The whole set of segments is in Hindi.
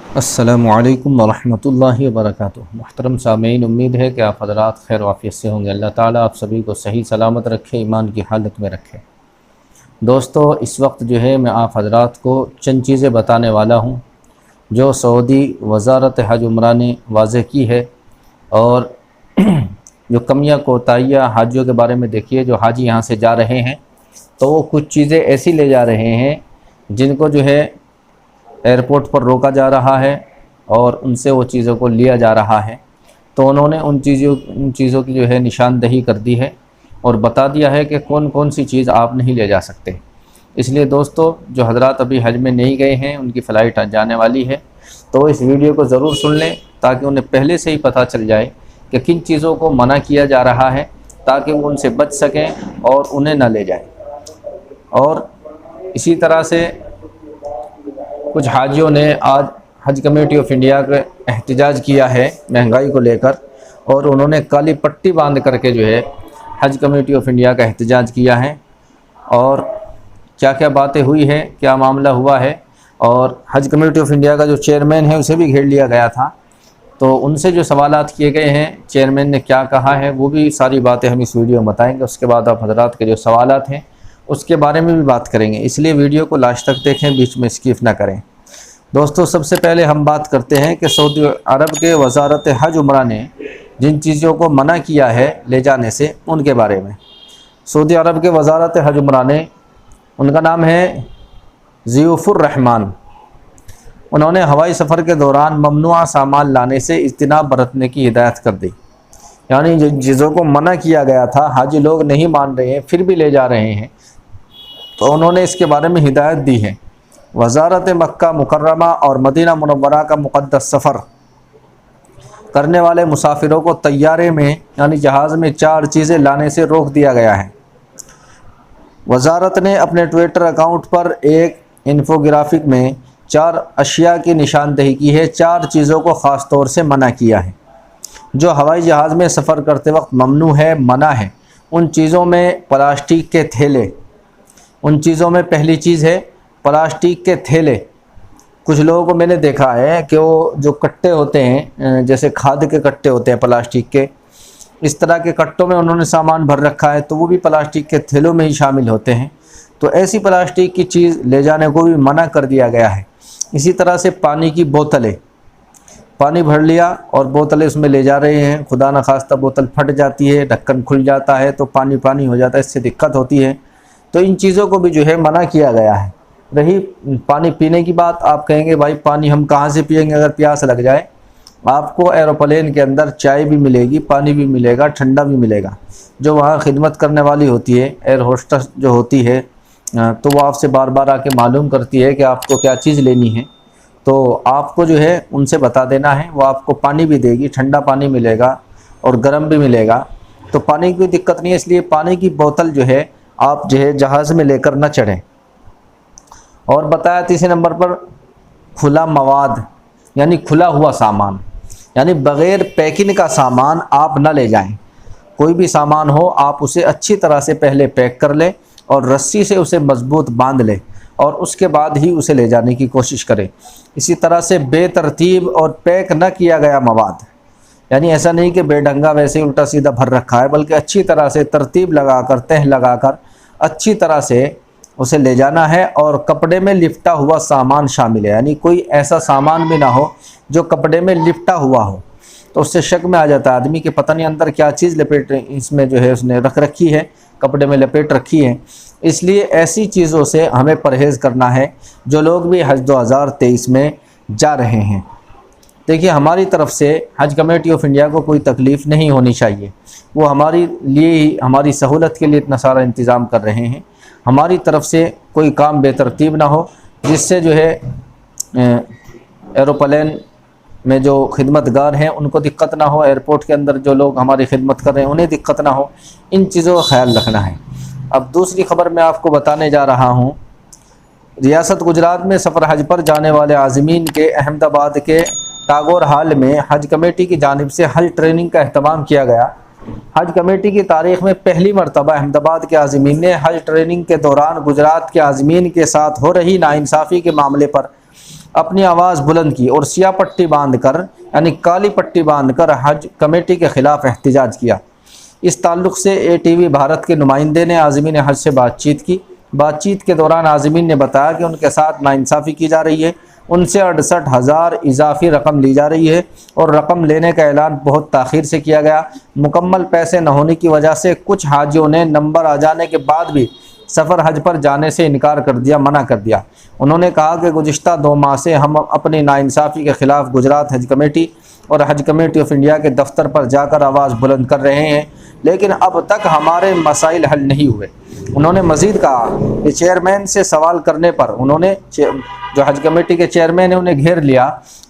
अस्सलामु अलैकुम वरहमतुल्लाहि वबरकातुहू। मुहतरम सामीन, उम्मीद है कि आप हज़रात खैर वाफ़ियत से होंगे। अल्लाह ताला आप सभी को सही सलामत रखे, ईमान की हालत में रखे। दोस्तों, इस वक्त जो है मैं आप हज़रात को चंद चीज़ें बताने वाला हूँ जो सऊदी वज़ारत हज उम्रा ने वाज़ेह की है। और जो कमियाँ कोताहियाँ हाजियों के बारे में देखिए, जो हाजी यहाँ से जा रहे हैं तो वो कुछ चीज़ें ऐसी ले जा रहे हैं जिनको जो है एयरपोर्ट पर रोका जा रहा है और उनसे वो चीज़ों को लिया जा रहा है। तो उन्होंने उन चीज़ों की जो है निशानदही कर दी है और बता दिया है कि कौन कौन सी चीज़ आप नहीं ले जा सकते। इसलिए दोस्तों, जो हजरात अभी हज में नहीं गए हैं उनकी फ़्लाइट जाने वाली है, तो इस वीडियो को ज़रूर सुन लें ताकि उन्हें पहले से ही पता चल जाए कि किन चीज़ों को मना किया जा रहा है, ताकि वो उनसे बच सकें और उन्हें न ले जाएं। और इसी तरह से कुछ हाजियों ने आज हज कमेटी ऑफ इंडिया का एहतजाज किया है महंगाई को लेकर, और उन्होंने काली पट्टी बांध करके जो है हज कमेटी ऑफ इंडिया का एहतजाज किया है। और क्या क्या बातें हुई हैं, क्या मामला हुआ है, और हज कमेटी ऑफ इंडिया का जो चेयरमैन है उसे भी घेर लिया गया था, तो उनसे जो सवालात किए गए हैं, चेयरमैन ने क्या कहा है, वो भी सारी बातें हम इस वीडियो में बताएंगे। उसके बाद आप हजरात के जो सवालात हैं उसके बारे में भी बात करेंगे, इसलिए वीडियो को लास्ट तक देखें, बीच में स्किप ना करें। दोस्तों, सबसे पहले हम बात करते हैं कि सऊदी अरब के वज़ारत हज उम्रा ने जिन चीज़ों को मना किया है ले जाने से, उनके बारे में। सऊदी अरब के वज़ारत हज उम्रा ने, उनका नाम है ज़ियूफ़ुर रहमान, उन्होंने हवाई सफ़र के दौरान ममनुआ सामान लाने से इज्तिनाब बरतने की हिदायत कर दी। यानी जिन चीज़ों को मना किया गया था हाजी लोग नहीं मान रहे हैं फिर भी ले जा रहे हैं, तो उन्होंने इसके बारे में हिदायत दी है। वज़ारत मक्का मुकर्रमा और मदीना मुनव्वरा का मुक़द्दस सफ़र करने वाले मुसाफिरों को तैयारे में यानी जहाज़ में 4 चीज़ें लाने से रोक दिया गया है। वज़ारत ने अपने ट्विटर अकाउंट पर एक इन्फोग्राफिक में 4 अशिया की निशानदही की है। 4 चीज़ों को ख़ास तौर से मना किया है जो हवाई जहाज़ में सफ़र करते वक्त ममनू है, मना है। उन चीज़ों में प्लास्टिक के थैले, उन चीज़ों में पहली चीज़ है प्लास्टिक के थैले। कुछ लोगों को मैंने देखा है कि वो जो कट्टे होते हैं, जैसे खाद के कट्टे होते हैं प्लास्टिक के, इस तरह के कट्टों में उन्होंने सामान भर रखा है, तो वो भी प्लास्टिक के थैलों में ही शामिल होते हैं। तो ऐसी प्लास्टिक की चीज़ ले जाने को भी मना कर दिया गया है। इसी तरह से पानी की बोतलें, पानी भर लिया और बोतलें उसमें ले जा रहे हैं, खुदा न खास्ता बोतल फट जाती है, ढक्कन खुल जाता है तो पानी पानी हो जाता है, इससे दिक्कत होती है। तो इन चीज़ों को भी जो है मना किया गया है। रही पानी पीने की बात, आप कहेंगे भाई पानी हम कहाँ से पिएंगे अगर प्यास लग जाए। आपको एरोप्लेन के अंदर चाय भी मिलेगी, पानी भी मिलेगा, ठंडा भी मिलेगा। जो वहाँ खिदमत करने वाली होती है, एयर होस्टेस जो होती है, तो वो आपसे बार बार आके मालूम करती है कि आपको क्या चीज़ लेनी है, तो आपको जो है उनसे बता देना है, वो आपको पानी भी देगी, ठंडा पानी मिलेगा और गर्म भी मिलेगा। तो पानी की कोई दिक्कत नहीं है, इसलिए पानी की बोतल जो है आप जो है जहाज़ में लेकर न चढ़ें। और बताया तीसरे नंबर पर खुला मवाद, यानी खुला हुआ सामान, यानी बग़ैर पैकिंग का सामान आप न ले जाएं। कोई भी सामान हो आप उसे अच्छी तरह से पहले पैक कर लें और रस्सी से उसे मजबूत बांध लें और उसके बाद ही उसे ले जाने की कोशिश करें। इसी तरह से बेतरतीब और पैक न किया गया मवाद, यानी ऐसा नहीं कि बेढंगा वैसे ही उल्टा सीधा भर रखा है, बल्कि अच्छी तरह से तरतीब लगाकर, तह लगाकर अच्छी तरह से उसे ले जाना है। और कपड़े में लिपटा हुआ सामान शामिल है, यानी कोई ऐसा सामान भी ना हो जो कपड़े में लिपटा हुआ हो, तो उससे शक में आ जाता है आदमी कि पता नहीं अंदर क्या चीज़ लपेट इसमें जो है उसने रख रखी है, कपड़े में लपेट रखी है। इसलिए ऐसी चीज़ों से हमें परहेज़ करना है जो लोग भी हज 2023 में जा रहे हैं। देखिए, हमारी तरफ से हज कमेटी ऑफ इंडिया को कोई तकलीफ़ नहीं होनी चाहिए, वो हमारे लिए ही, हमारी सहूलत के लिए इतना सारा इंतज़ाम कर रहे हैं। हमारी तरफ से कोई काम बेतरतीब ना हो जिससे जो है एरोप्लेन में जो खिदमतगार हैं उनको दिक्कत ना हो, एयरपोर्ट के अंदर जो लोग हमारी खिदमत कर रहे हैं उन्हें दिक्कत ना हो। इन चीज़ों का ख्याल रखना है। अब दूसरी खबर मैं आपको बताने जा रहा हूँ। रियासत गुजरात में सफ़र हज पर जाने वाले आज़मीन के अहमदाबाद के टागोर हाल में हज कमेटी की जानिब से हज ट्रेनिंग का अहतमाम किया गया। हज कमेटी की तारीख़ में पहली मरतबा अहमदाबाद के आज़मीन ने हज ट्रेनिंग के दौरान गुजरात के आज़मीन के साथ हो रही नाइंसाफ़ी के मामले पर अपनी आवाज़ बुलंद की और सियाह पट्टी बांधकर यानी काली पट्टी बांधकर हज कमेटी के ख़िलाफ़ एहतजाज किया। इस ताल्लुक़ से ATV भारत के नुमाइंदे ने आज़मीन हज से बातचीत की। बातचीत के दौरान आज़मीन ने बताया कि उनके साथ नाइंसाफ़ी की जा रही है, उनसे 68,000 इजाफी रकम ली जा रही है और रकम लेने का ऐलान बहुत ताख़ीर से किया गया। मुकम्मल पैसे न होने की वजह से कुछ हाजियों ने नंबर आ जाने के बाद भी सफ़र हज पर जाने से इनकार कर दिया, मना कर दिया। उन्होंने कहा कि गुज़िश्ता 2 माह से हम अपनी नाइंसाफ़ी के ख़िलाफ़ गुजरात हज कमेटी और हज कमेटी ऑफ इंडिया के दफ्तर पर जाकर आवाज़ बुलंद कर रहे हैं, लेकिन अब तक हमारे मसाइल हल नहीं हुए। उन्होंने मज़ीद कहा कि चेयरमैन से सवाल करने पर उन्होंने जो हज कमेटी के चेयरमैन है उन्हें घेर लिया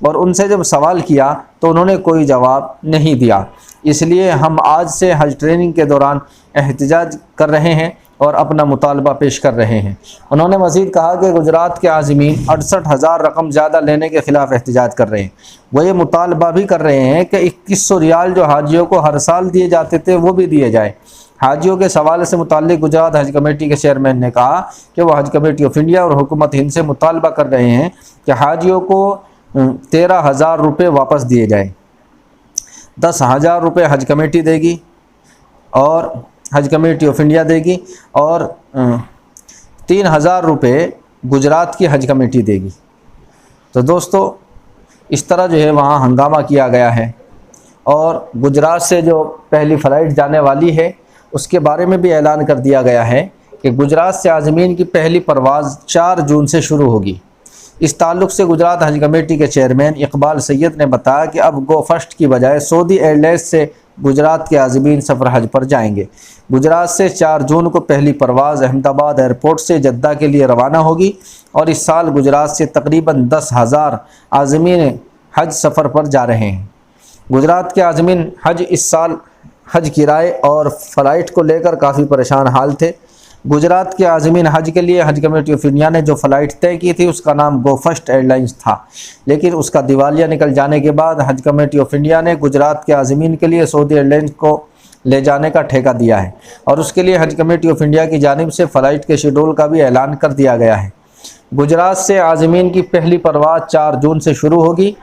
और उनसे जब सवाल किया तो उन्होंने कोई जवाब नहीं दिया। इसलिए हम आज से हज ट्रेनिंग के दौरान एहतजाज कर रहे हैं और अपना मुतालबा पेश कर रहे हैं। उन्होंने मज़ीद कहा कि गुजरात के आज़मीन 68,000 रकम ज़्यादा लेने के ख़िलाफ़ एहतजाज कर रहे हैं। वो ये मुतालबा भी कर रहे हैं कि 2100 रियाल जो हाजियों को हर साल दिए जाते थे वो भी दिए जाए। हाजियों के सवाल से मुताल्लिक़ गुजरात हज कमेटी के चेयरमैन ने कहा कि वह हज कमेटी ऑफ इंडिया और हुकूमत हिंद से मुतालबा कर रहे हैं कि हाजियों को 13,000 रुपये वापस दिए जाएँ। 10,000 रुपये हज कमेटी देगी और हज कमेटी ऑफ इंडिया देगी और 3,000 रुपये गुजरात की हज कमेटी देगी। तो दोस्तों इस तरह जो है वहाँ हंगामा किया गया है और गुजरात से जो पहली फ़्लाइट जाने वाली है उसके बारे में भी ऐलान कर दिया गया है कि गुजरात से आज़मीन की पहली परवाज़ 4 जून से शुरू होगी। इस ताल्लुक़ से गुजरात हज कमेटी के चेयरमैन इकबाल सैयद ने बताया कि अब गो फर्स्ट की बजाय सऊदी एयरलाइंस से गुजरात के आज़मीन सफ़र हज पर जाएंगे। गुजरात से 4 जून को पहली परवाज़ अहमदाबाद एयरपोर्ट से जद्दा के लिए रवाना होगी और इस साल गुजरात से तकरीबन 10,000 आज़मीन हज सफ़र पर जा रहे हैं। गुजरात के आज़मीन हज इस साल हज किराए और फ़्लाइट को लेकर काफ़ी परेशान हाल थे। गुजरात के आज़मीन हज के लिए हज कमेटी ऑफ इंडिया ने जो फ़्लाइट तय की थी उसका नाम गो फर्स्ट एयरलाइंस था, लेकिन उसका दिवालिया निकल जाने के बाद हज कमेटी ऑफ इंडिया ने गुजरात के आज़मीन के लिए सऊदी एयरलाइंस को ले जाने का ठेका दिया है और उसके लिए हज कमेटी ऑफ इंडिया की जानिब से फ़्लाइट के शेड्यूल का भी ऐलान कर दिया गया है। गुजरात से आज़मीन की पहली परवाज़ 4 जून से शुरू होगी।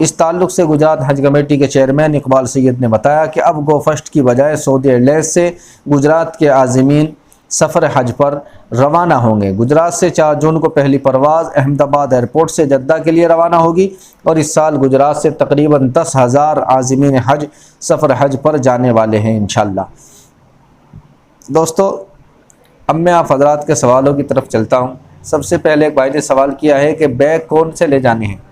इस ताल्लुक़ से गुजरात हज कमेटी के चेयरमैन इकबाल सैयद ने बताया कि अब गो फर्स्ट की बजाय सऊदी एयरलाइंस से गुजरात के आज़मीन सफ़र हज पर रवाना होंगे। गुजरात से 4 जून को पहली परवाज़ अहमदाबाद एयरपोर्ट से जद्दा के लिए रवाना होगी और इस साल गुजरात से तकरीबन 10,000 आज़मीन हज सफ़र हज पर जाने वाले हैं इंशाअल्लाह। दोस्तों अब मैं आप हज़रात के सवालों की तरफ चलता हूँ। सबसे पहले एक भाई ने सवाल किया है कि बैग कौन से ले जाने हैं।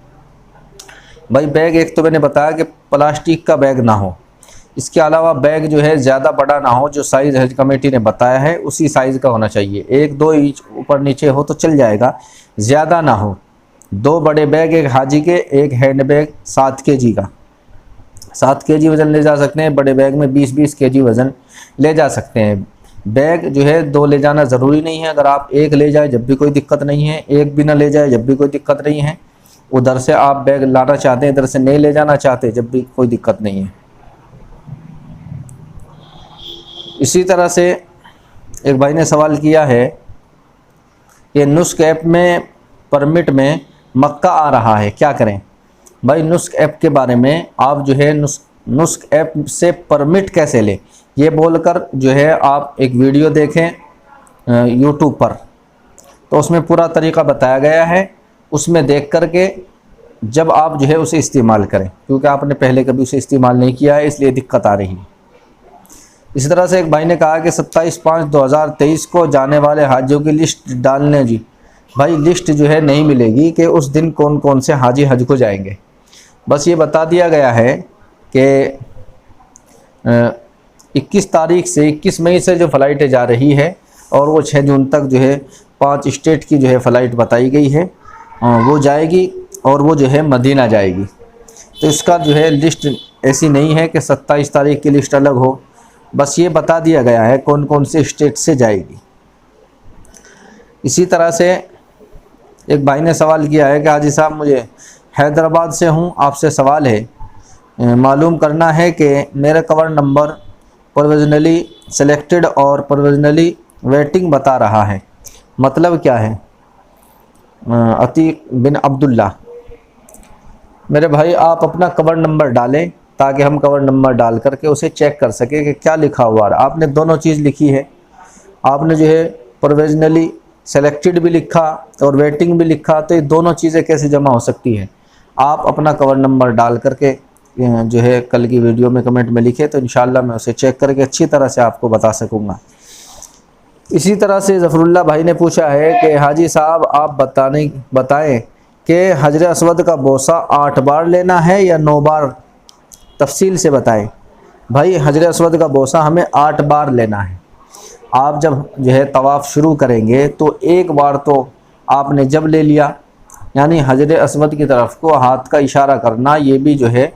भाई बैग एक तो मैंने बताया कि प्लास्टिक का बैग ना हो, इसके अलावा बैग जो है ज़्यादा बड़ा ना हो, जो साइज़ हज कमेटी ने बताया है उसी साइज़ का होना चाहिए। 1-2 इंच ऊपर नीचे हो तो चल जाएगा, ज़्यादा ना हो। 2 बड़े बैग एक हाजी के, एक हैंड बैग 7 kg का, 7 kg वज़न ले जा सकते हैं। बड़े बैग में 20-20 kg वज़न ले जा सकते हैं। बैग जो है 2 ले जाना ज़रूरी नहीं है। अगर आप 1 ले जाए जब भी कोई दिक्कत नहीं है, 1 भी ना ले जाए जब भी कोई दिक्कत नहीं है। उधर से आप बैग लाना चाहते हैं, इधर से नहीं ले जाना चाहते जब भी कोई दिक्कत नहीं है। इसी तरह से एक भाई ने सवाल किया है कि नुस्ख ऐप में परमिट में मक्का आ रहा है, क्या करें। भाई नुस्ख ऐप के बारे में आप जो है नुस्ख ऐप से परमिट कैसे लें, ये बोलकर जो है आप एक वीडियो देखें यूट्यूब पर, तो उसमें पूरा तरीक़ा बताया गया है। उसमें देख कर के जब आप जो है उसे इस्तेमाल करें, क्योंकि आपने पहले कभी उसे इस्तेमाल नहीं किया है इसलिए दिक्कत आ रही है। इसी तरह से एक भाई ने कहा कि 27/5/2023 को जाने वाले हाजियों की लिस्ट डालने जी। भाई लिस्ट जो है नहीं मिलेगी कि उस दिन कौन कौन से हाजी हज को जाएंगे। बस ये बता दिया गया है कि 21 तारीख से 21 मई से जो फ़्लाइटें जा रही है और वो 6 जून तक जो है 5 स्टेट की जो है फ़्लाइट बताई गई है, वो जाएगी और वो जो है मदीना जाएगी। तो इसका जो है लिस्ट ऐसी नहीं है कि 27 तारीख की लिस्ट अलग हो, बस ये बता दिया गया है कौन कौन से स्टेट से जाएगी। इसी तरह से एक भाई ने सवाल किया है कि हाजी साहब मुझे हैदराबाद से हूँ, आपसे सवाल है मालूम करना है कि मेरा कवर नंबर प्रोविजनली सेलेक्टेड और प्रोविजनली वेटिंग बता रहा है, मतलब क्या है। अतीक बिन अब्दुल्ला, मेरे भाई आप अपना कवर नंबर डालें ताकि हम कवर नंबर डाल करके उसे चेक कर सकें कि क्या लिखा हुआ है। आपने दोनों चीज़ लिखी है, आपने जो है प्रोविजनली सेलेक्टेड भी लिखा और वेटिंग भी लिखा, तो ये दोनों चीज़ें कैसे जमा हो सकती है। आप अपना कवर नंबर डाल करके जो है कल की वीडियो में कमेंट में लिखे, तो इंशाल्लाह मैं उसे चेक करके अच्छी तरह से आपको बता सकूँगा। इसी तरह से ज़फ़रुल्लाह भाई ने पूछा है कि हाजी साहब आप बताएं कि हजर अस्वद का बोसा 8 बार लेना है या 9 बार, तफसील से बताएं। भाई हजर अस्वद का बोसा हमें 8 बार लेना है। आप जब जो है तवाफ़ शुरू करेंगे तो एक बार तो आपने जब ले लिया, यानी हजर अस्वद की तरफ को हाथ का इशारा करना, ये भी जो है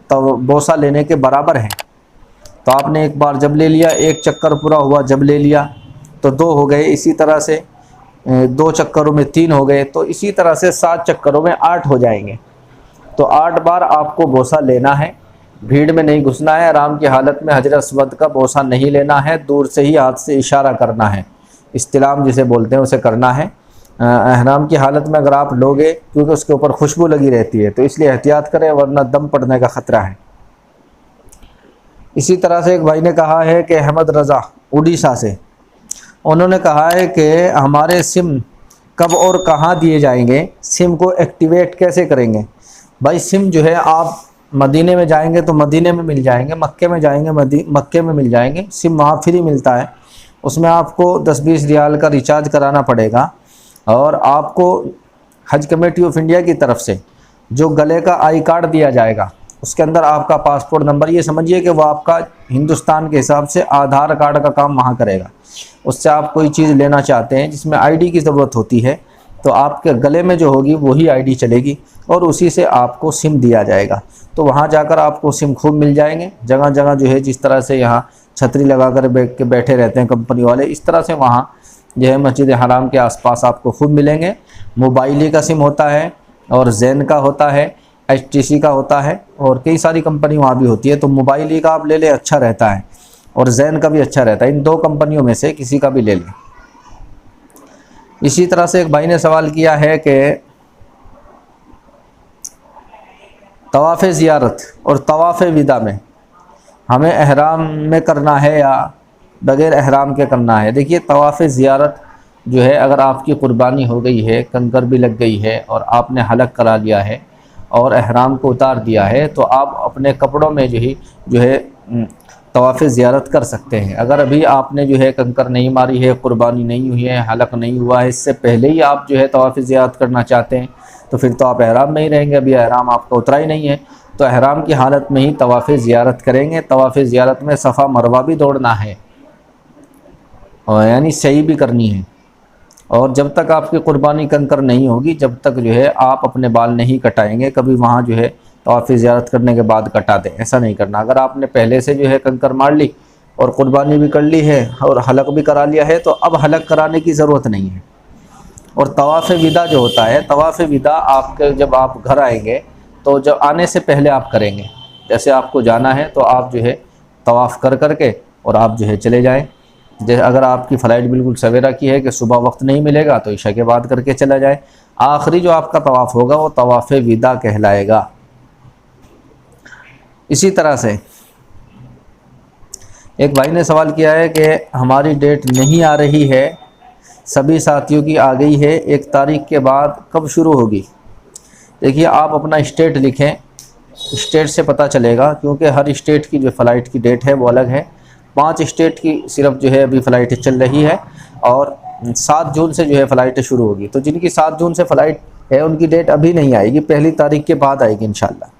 तो बोसा लेने के बराबर है। तो आपने एक बार जब ले लिया, एक चक्कर पूरा हुआ जब ले लिया तो 2 हो गए, इसी तरह से 2 चक्करों में 3 हो गए, तो इसी तरह से 7 चक्करों में 8 हो जाएंगे। तो 8 बार आपको बोसा लेना है, भीड़ में नहीं घुसना है, आराम की हालत में हजर अस्वद का बोसा नहीं लेना है, दूर से ही हाथ से इशारा करना है, इस्तिलाम जिसे बोलते हैं उसे करना है। एहराम की हालत में अगर आप लोगे, क्योंकि उसके ऊपर खुशबू लगी रहती है, तो इसलिए एहतियात करें वरना दम पड़ने का ख़तरा है। इसी तरह से एक भाई ने कहा है कि अहमद रज़ा उड़ीसा से, उन्होंने कहा है कि हमारे सिम कब और कहाँ दिए जाएंगे, सिम को एक्टिवेट कैसे करेंगे। भाई सिम जो है आप मदीने में जाएंगे तो मदीने में मिल जाएंगे, मक्के में जाएंगे मक्के में मिल जाएंगे, सिम वहाँ फ्री मिलता है। उसमें आपको 10-20 रियाल का रिचार्ज कराना पड़ेगा, और आपको हज कमेटी ऑफ इंडिया की तरफ से जो गले का आई कार्ड दिया जाएगा, उसके अंदर आपका पासपोर्ट नंबर, ये समझिए कि वो आपका हिंदुस्तान के हिसाब से आधार कार्ड का काम वहाँ करेगा। उससे आप कोई चीज़ लेना चाहते हैं जिसमें आईडी की ज़रूरत होती है, तो आपके गले में जो होगी वही आईडी चलेगी और उसी से आपको सिम दिया जाएगा। तो वहाँ जाकर आपको सिम खूब मिल जाएंगे। जगह जगह जो है, जिस तरह से यहाँ छतरी लगा कर बैठे रहते हैं कंपनी वाले, इस तरह से वहाँ जो है मस्जिद हराम के आसपास आपको खूब मिलेंगे। मोबाइली का सिम होता है और जैन का होता है, HTC का होता है, और कई सारी कंपनी वहाँ भी होती है। तो मोबाइली का आप ले लें, अच्छा रहता है, और जैन का भी अच्छा रहता है। इन 2 कंपनियों में से किसी का भी ले लें। इसी तरह से एक भाई ने सवाल किया है कि तवाफ़ ज़ियारत और तवाफ़ विदा में हमें एहराम में करना है या बग़ैर एहराम के करना है। देखिए, तवाफ़ ज़ियारत जो है, अगर आपकी कुर्बानी हो गई है, कंकर भी लग गई है और आपने हलक करा लिया है और एहराम को उतार दिया है, तो आप अपने कपड़ों में जो है तवाफ़ ज़ियारत कर सकते हैं। अगर अभी आपने जो है कंकर नहीं मारी है, कुर्बानी नहीं हुई है, हलक नहीं हुआ है, इससे पहले ही आप जो है तवाफ़ ज़ियारत करना चाहते हैं, तो फिर तो आप एहराम में ही रहेंगे। अभी एहराम आपका उतरा ही नहीं है, तो एहराम की हालत में ही तवाफ़ ज़ियारत करेंगे। तवाफ़ ज़ियारत में सफ़ा मरवा भी दौड़ना है, और यानी सही भी करनी है। और जब तक आपकी कुर्बानी कंकर नहीं होगी, जब तक जो है आप अपने बाल नहीं कटाएंगे। कभी वहाँ जो है तवाफ़ ज़ियारत करने के बाद कटा दें, ऐसा नहीं करना। अगर आपने पहले से जो है कंकर मार ली और कुर्बानी भी कर ली है और हलक भी करा लिया है, तो अब हलक कराने की ज़रूरत नहीं है। और तवाफ़ विदा जो होता है, तवाफ़ विदा आपके जब आप घर आएंगे, तो जब आने से पहले आप करेंगे। जैसे आपको जाना है तो आप जो है तवाफ़ कर करके और आप जो है चले जाएँ। जैसे अगर आपकी फ़्लाइट बिल्कुल सवेरा की है कि सुबह वक्त नहीं मिलेगा, तो ईशा के बाद करके चला जाए। आखिरी जो आपका तवाफ़ होगा वो तवाफ़ विदा कहलाएगा। इसी तरह से एक भाई ने सवाल किया है कि हमारी डेट नहीं आ रही है, सभी साथियों की आ गई है, 1 तारीख के बाद कब शुरू होगी। देखिए, आप अपना स्टेट लिखें, स्टेट से पता चलेगा, क्योंकि हर स्टेट की जो फ़्लाइट की डेट है वो अलग है। 5 स्टेट की सिर्फ जो है अभी फ़्लाइटें चल रही है, और 7 जून से जो है फ़्लाइटें शुरू होगी। तो जिनकी 7 जून से फ़्लाइट है उनकी डेट अभी नहीं आएगी, 1 तारीख के बाद आएगी इंशाल्लाह।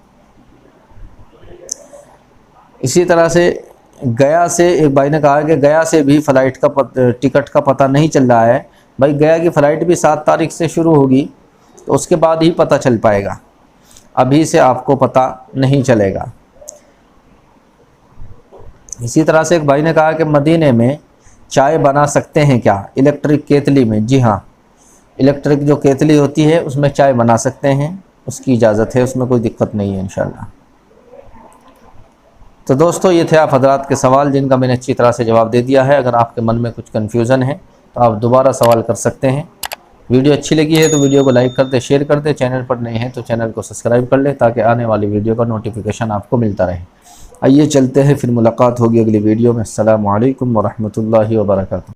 इसी तरह से गया से एक भाई ने कहा कि गया से भी फ़्लाइट का टिकट का पता नहीं चल रहा है। भाई, गया की फ़्लाइट भी 7 तारीख से शुरू होगी, तो उसके बाद ही पता चल पाएगा, अभी से आपको पता नहीं चलेगा। इसी तरह से एक भाई ने कहा कि मदीने में चाय बना सकते हैं क्या इलेक्ट्रिक केतली में। जी हाँ, इलेक्ट्रिक जो केतली होती है उसमें चाय बना सकते हैं, उसकी इजाज़त है, उसमें कोई दिक्कत नहीं है इंशाल्लाह। तो दोस्तों, ये थे आप हजरात के सवाल जिनका मैंने अच्छी तरह से जवाब दे दिया है। अगर आपके मन में कुछ कन्फ्यूज़न है तो आप दोबारा सवाल कर सकते हैं। वीडियो अच्छी लगी है तो वीडियो को लाइक कर दे, शेयर कर दे। चैनल पर नए हैं तो चैनल को सब्सक्राइब कर ले ताकि आने वाली वीडियो का नोटिफिकेशन आपको मिलता रहे। आइए चलते हैं, फिर मुलाकात होगी अगली वीडियो में। अस्सलामु अलैकुम वरहमतुल्लाहि वबरकातुहू।